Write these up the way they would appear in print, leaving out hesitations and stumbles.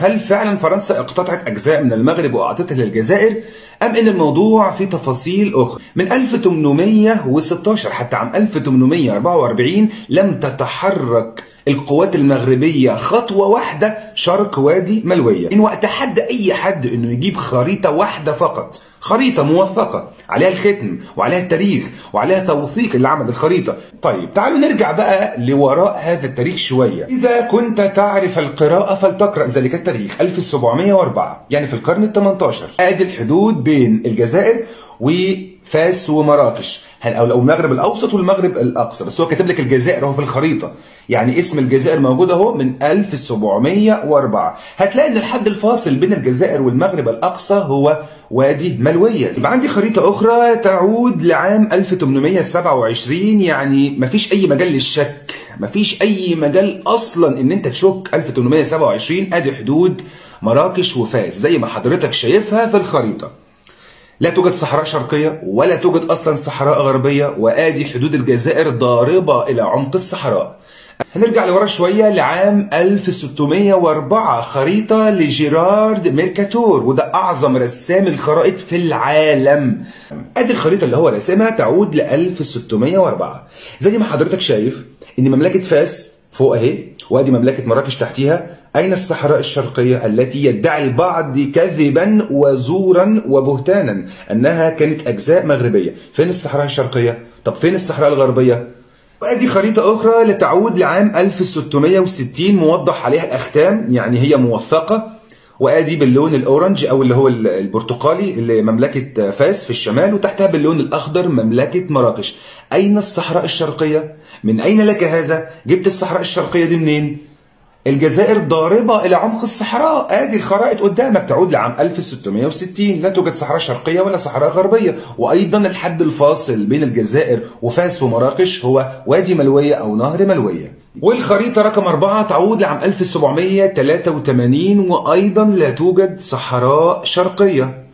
هل فعلا فرنسا اقتطعت أجزاء من المغرب وأعطتها للجزائر؟ أم إن الموضوع فيه تفاصيل أخرى؟ من 1816 حتى عام 1844 لم تتحرك القوات المغربية خطوة واحدة شرق وادي ملوية. من وقت حد أي حد إنه يجيب خريطة واحدة فقط، خريطة موثقة عليها الختم وعليها التاريخ وعليها توثيق اللي عمل الخريطة. طيب تعالوا نرجع بقى لوراء هذا التاريخ شوية. إذا كنت تعرف القراءة فلتقرأ ذلك التاريخ 1704 يعني في القرن ال 18. آدي الحدود بين الجزائر وفاس ومراكش، او المغرب الاوسط والمغرب الاقصى، بس هو كاتب لك الجزائر اهو في الخريطه، يعني اسم الجزائر موجود اهو من 1704. هتلاقي ان الحد الفاصل بين الجزائر والمغرب الاقصى هو وادي ملويه. يبقى عندي خريطه اخرى تعود لعام 1827، يعني مفيش اي مجال للشك، مفيش اي مجال اصلا ان انت تشك. 1827 ادي حدود مراكش وفاس زي ما حضرتك شايفها في الخريطه. لا توجد صحراء شرقية ولا توجد أصلا صحراء غربية، وآدي حدود الجزائر ضاربة إلى عمق الصحراء. هنرجع لورا شوية لعام 1604، خريطة لجيرارد ميركاتور، وده أعظم رسام الخرائط في العالم. آدي الخريطة اللي هو رسمها تعود ل 1604. زي ما حضرتك شايف إن مملكة فاس فوق أهي، وآدي مملكة مراكش تحتيها. أين الصحراء الشرقية التي يدعي البعض كذبا وزورا وبهتانا أنها كانت أجزاء مغربية؟ فين الصحراء الشرقية؟ طب فين الصحراء الغربية؟ وأدي خريطة أخرى لتعود لعام 1660 موضح عليها الأختام، يعني هي موثقة. وأدي باللون الأورنج أو اللي هو البرتقالي اللي مملكة فاس في الشمال، وتحتها باللون الأخضر مملكة مراكش. أين الصحراء الشرقية؟ من أين لك هذا؟ جبت الصحراء الشرقية دي منين؟ الجزائر ضاربة إلى عمق الصحراء. آدي الخرائط قدامك تعود لعام 1660، لا توجد صحراء شرقية ولا صحراء غربية. وأيضا الحد الفاصل بين الجزائر وفاس ومراكش هو وادي ملوية أو نهر ملوية. والخريطة رقم 4 تعود لعام 1783، وأيضا لا توجد صحراء شرقية.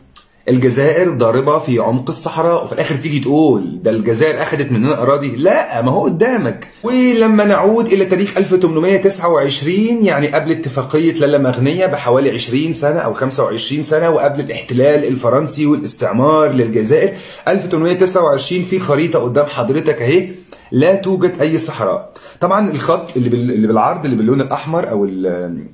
الجزائر ضاربة في عمق الصحراء، وفي الآخر تيجي تقول ده الجزائر أخذت مننا أراضي. لا، ما هو قدامك. ولما نعود إلى تاريخ 1829، يعني قبل اتفاقية لالا مغنية بحوالي 20 سنة أو 25 سنة، وقبل الاحتلال الفرنسي والاستعمار للجزائر، 1829 في خريطة قدام حضرتك أهي لا توجد أي صحراء. طبعا الخط اللي بالعرض اللي باللون الأحمر أو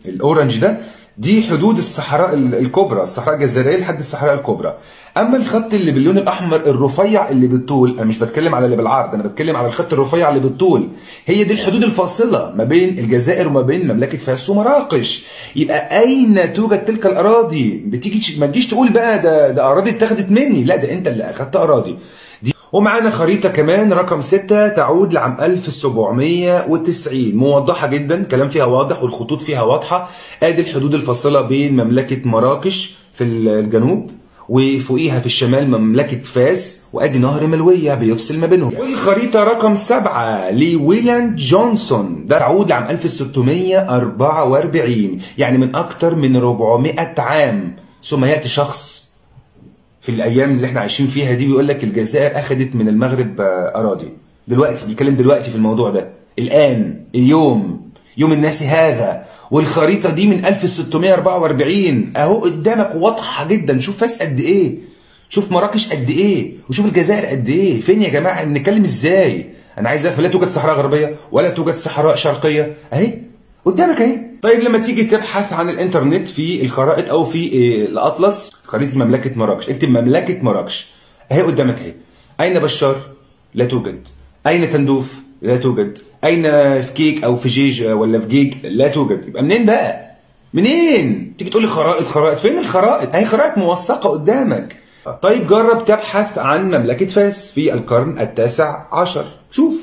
الأورنج ده، دي حدود الصحراء الكبرى، الصحراء الجزائرية لحد الصحراء الكبرى. اما الخط اللي باللون الاحمر الرفيع اللي بالطول، انا مش بتكلم على اللي بالعرض، انا بتكلم على الخط الرفيع اللي بالطول، هي دي الحدود الفاصلة ما بين الجزائر وما بين مملكة فاس ومراكش. يبقى اين توجد تلك الاراضي؟ ما تجيش تقول بقى ده اراضي اتخذت مني، لا، ده انت اللي اخذت اراضي دي. ومعانا خريطة كمان رقم 6 تعود لعام 1790، موضحة جدا، كلام فيها واضح والخطوط فيها واضحة. ادي الحدود الفاصلة بين مملكة مراكش في الجنوب، وفوقيها في الشمال مملكة فاس، وادي نهر ملوية بيفصل ما بينهم. والخريطة رقم 7 لويلاند جونسون، ده تعود لعام 1644، يعني من اكتر من 400 عام. ثم يأتي شخص في الايام اللي احنا عايشين فيها دي ويقول لك الجزائر اخذت من المغرب اراضي. دلوقتي بيتكلم دلوقتي في الموضوع ده، الان، اليوم، يوم الناس هذا. والخريطه دي من 1644 اهو قدامك واضحه جدا. شوف فاس قد ايه، شوف مراكش قد ايه، وشوف الجزائر قد ايه. فين يا جماعه؟ بنتكلم ازاي؟ انا عايز افهم. لا توجد صحراء غربيه ولا توجد صحراء شرقيه، اهي قدامك اهي. طيب لما تيجي تبحث عن الانترنت في الخرائط او في الاطلس، خريطه مملكه مراكش، اكتب مملكه مراكش اهي قدامك اهي. اين بشار؟ لا توجد. اين تندوف؟ لا توجد. اين فكيك او فجيج ولا فجيج؟ لا توجد. يبقى منين بقى؟ منين؟ تيجي تقول لي خرائط خرائط، فين الخرائط؟ اهي خرائط موثقه قدامك. طيب جرب تبحث عن مملكه فاس في القرن التاسع عشر، شوف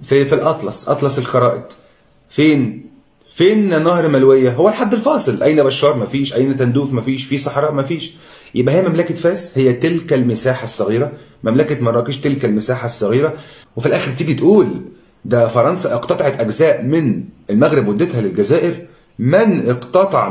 في الاطلس، اطلس الخرائط، فين نهر ملوية؟ هو الحد الفاصل. أين بشار؟ مفيش. أين تندوف؟ مفيش. في صحراء؟ مفيش. يبقى هي مملكة فاس هي تلك المساحة الصغيرة، مملكة مراكش تلك المساحة الصغيرة. وفي الآخر تيجي تقول ده فرنسا اقتطعت أجزاء من المغرب وادتها للجزائر. من اقتطع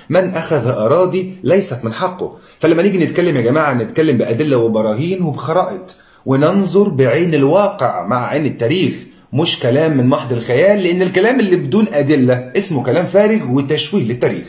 من أخذ أراضي ليست من حقه. فلما نيجي نتكلم يا جماعة نتكلم بأدلة وبراهين وبخرائط، وننظر بعين الواقع مع عين التاريخ، مش كلام من محض الخيال، لأن الكلام اللي بدون أدلة اسمه كلام فارغ وتشويه للتاريخ.